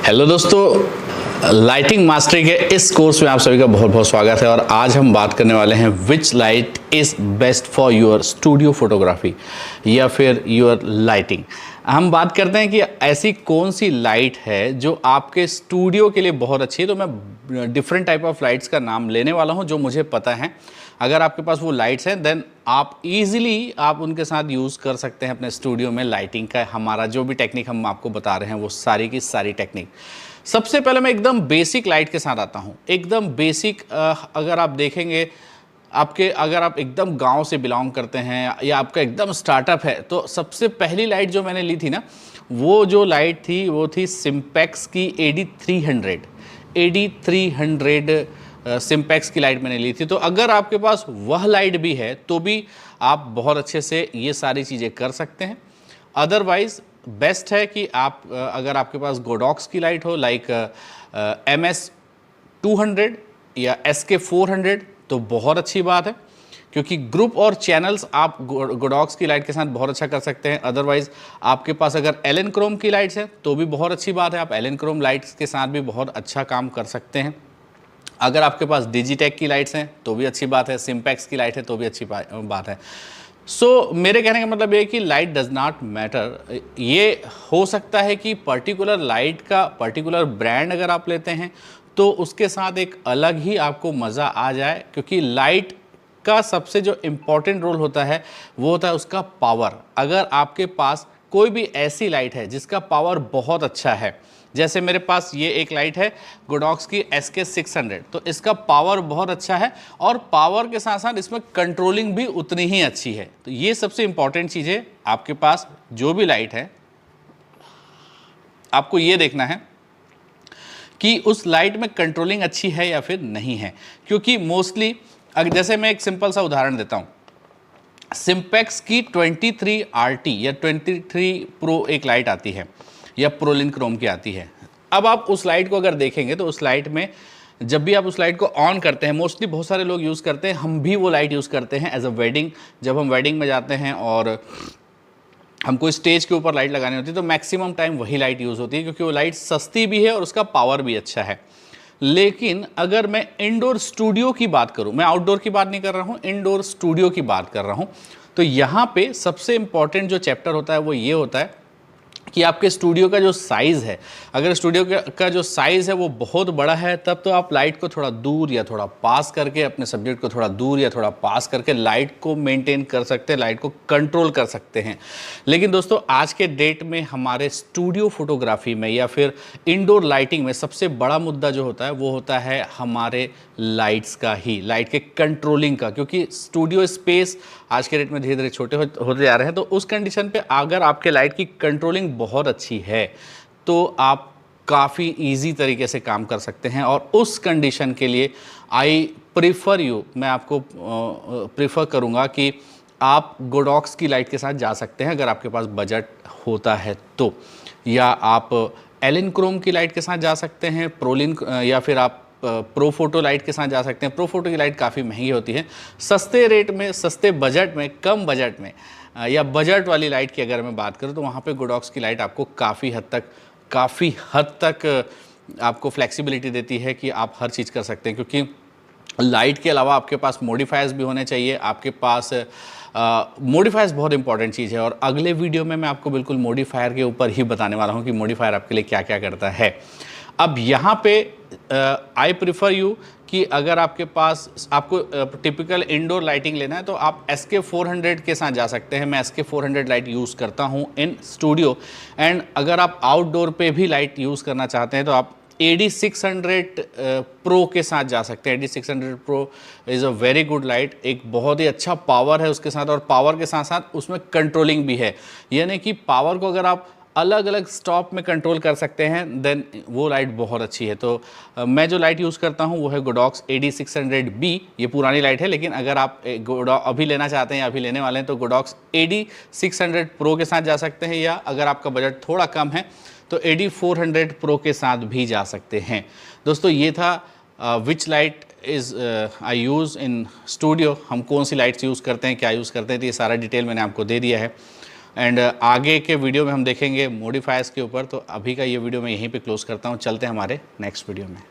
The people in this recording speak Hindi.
हेलो दोस्तों, लाइटिंग मास्टरी के इस कोर्स में आप सभी का बहुत बहुत स्वागत है। और आज हम बात करने वाले हैं which light is best for your studio photography या फिर योर लाइटिंग। हम बात करते हैं कि ऐसी कौन सी लाइट है जो आपके स्टूडियो के लिए बहुत अच्छी है। तो मैं डिफरेंट टाइप ऑफ लाइट्स का नाम लेने वाला हूं जो मुझे पता है। अगर आपके पास वो लाइट्स हैं देन आप इजीली आप उनके साथ यूज़ कर सकते हैं अपने स्टूडियो में लाइटिंग का। हमारा जो भी टेक्निक हम आपको बता रहे हैं वो सारी की सारी टेक्निक। सबसे पहले मैं एकदम बेसिक लाइट के साथ आता हूं। एकदम बेसिक अगर आप देखेंगे अगर आप एकदम गांव से बिलोंग करते हैं या आपका एकदम स्टार्टअप है तो सबसे पहली लाइट जो मैंने ली थी ना, वो जो लाइट थी वो थी सिम्पेक्स की AD300 सिम्पेक्स की लाइट मैंने ली थी। तो अगर आपके पास वह लाइट भी है तो भी आप बहुत अच्छे से ये सारी चीज़ें कर सकते हैं। अदरवाइज़ बेस्ट है कि आप अगर आपके पास गोडॉक्स की लाइट हो लाइक MS200 या SK400 तो बहुत अच्छी बात है, क्योंकि ग्रुप और चैनल्स आप गोडॉक्स की लाइट के साथ बहुत अच्छा कर सकते हैं। अदरवाइज़ आपके पास अगर एलन क्रोम की लाइट्स हैं तो भी बहुत अच्छी बात है, आप एलन क्रोम लाइट्स के साथ भी बहुत अच्छा काम कर सकते हैं। अगर आपके पास डिजिटेक की लाइट्स हैं तो भी अच्छी बात है, सिम्पेक्स की लाइट है तो भी अच्छी बात है। मेरे कहने का मतलब ये है कि लाइट डज नॉट मैटर। ये हो सकता है कि पर्टिकुलर लाइट का पर्टिकुलर ब्रांड अगर आप लेते हैं तो उसके साथ एक अलग ही आपको मज़ा आ जाए, क्योंकि लाइट का सबसे जो इम्पॉर्टेंट रोल होता है वो होता है उसका पावर। अगर आपके पास कोई भी ऐसी लाइट है जिसका पावर बहुत अच्छा है, जैसे मेरे पास ये एक लाइट है गोडॉक्स की SK600, तो इसका पावर बहुत अच्छा है और पावर के साथ साथ इसमें कंट्रोलिंग भी उतनी ही अच्छी है। तो ये सबसे इंपॉर्टेंट चीज़ है। आपके पास जो भी लाइट है आपको ये देखना है कि उस लाइट में कंट्रोलिंग अच्छी है या फिर नहीं है, क्योंकि मोस्टली जैसे मैं एक सिंपल सा उदाहरण देता हूँ। सिम्पेक्स की 23RT या 23 प्रो एक लाइट आती है या प्रोलिन क्रोम की आती है। अब आप उस लाइट को अगर देखेंगे तो उस लाइट में जब भी आप उस लाइट को ऑन करते हैं, मोस्टली बहुत सारे लोग यूज़ करते हैं, हम भी वो लाइट यूज़ करते हैं एज अ वेडिंग। जब हम वेडिंग में जाते हैं और हमको स्टेज के ऊपर लाइट लगानी होती है तो मैक्सिमम टाइम वही लाइट यूज़ होती है, क्योंकि वो लाइट सस्ती भी है और उसका पावर भी अच्छा है। लेकिन अगर मैं इंडोर स्टूडियो की बात करूं, मैं आउटडोर की बात नहीं कर रहा हूं, इंडोर स्टूडियो की बात कर रहा हूं, तो यहाँ पे सबसे इंपॉर्टेंट जो चैप्टर होता है वो ये होता है कि आपके स्टूडियो का जो साइज़ है। अगर स्टूडियो का जो साइज़ है वो बहुत बड़ा है तब तो आप लाइट को थोड़ा दूर या थोड़ा पास करके, अपने सब्जेक्ट को थोड़ा दूर या थोड़ा पास करके लाइट को मेंटेन कर सकते हैं, लाइट को कंट्रोल कर सकते हैं। लेकिन दोस्तों आज के डेट में हमारे स्टूडियो फोटोग्राफी में या फिर इंडोर लाइटिंग में सबसे बड़ा मुद्दा जो होता है वो होता है हमारे लाइट्स का ही, लाइट के कंट्रोलिंग का। क्योंकि स्टूडियो स्पेस आज के डेट में धीरे धीरे छोटे होते जा रहे हैं, तो उस कंडीशन पे अगर आपके लाइट की कंट्रोलिंग बहुत अच्छी है तो आप काफ़ी इजी तरीके से काम कर सकते हैं। और उस कंडीशन के लिए मैं आपको प्रीफर करूँगा कि आप गोडॉक्स की लाइट के साथ जा सकते हैं अगर आपके पास बजट होता है तो, या आप एलन क्रोम की लाइट के साथ जा सकते हैं, प्रोलिन, या फिर आप प्रो फोटो लाइट के साथ जा सकते हैं। प्रो फोटो की लाइट काफ़ी महंगी होती है। सस्ते रेट में, सस्ते बजट में, कम बजट में या बजट वाली लाइट की अगर मैं बात करूं तो वहाँ पे गोडॉक्स की लाइट आपको काफ़ी हद तक आपको फ्लेक्सिबिलिटी देती है कि आप हर चीज़ कर सकते हैं। क्योंकि लाइट के अलावा आपके पास मॉडिफायर्स भी होने चाहिए। आपके पास मॉडिफायर्स बहुत इंपॉर्टेंट चीज़ है और अगले वीडियो में मैं आपको बिल्कुल मॉडिफायर के ऊपर ही बताने वाला हूँ कि मॉडिफायर आपके लिए क्या क्या करता है। अब यहाँ पे आई प्रिफर यू कि अगर आपको टिपिकल इंडोर लाइटिंग लेना है तो आप SK400 के साथ जा सकते हैं। मैं SK400 लाइट यूज़ करता हूँ इन स्टूडियो। एंड अगर आप आउटडोर पे भी लाइट यूज़ करना चाहते हैं तो आप AD600 प्रो के साथ जा सकते हैं। AD600 pro is a very good light. एक बहुत ही अच्छा पावर है उसके साथ, और पावर के साथ साथ उसमें कंट्रोलिंग भी है। यानी कि पावर को अगर आप अलग अलग स्टॉप में कंट्रोल कर सकते हैं देन वो लाइट बहुत अच्छी है। तो मैं जो लाइट यूज़ करता हूँ वो है गोडॉक्स AD600B। ये पुरानी लाइट है, लेकिन अगर आप अभी लेना चाहते हैं या अभी लेने वाले हैं तो गोडॉक्स AD600 प्रो के साथ जा सकते हैं, या अगर आपका बजट थोड़ा कम है तो AD400 प्रो के साथ भी जा सकते हैं। दोस्तों ये था which light is I use in studio. हम कौन सी लाइट्स यूज़ करते हैं, क्या यूज़ करते हैं, तो ये सारा डिटेल मैंने आपको दे दिया है। एंड आगे के वीडियो में हम देखेंगे मॉडिफायर्स के ऊपर। तो अभी का ये वीडियो मैं यहीं पे क्लोज करता हूँ, चलते हैं हमारे नेक्स्ट वीडियो में।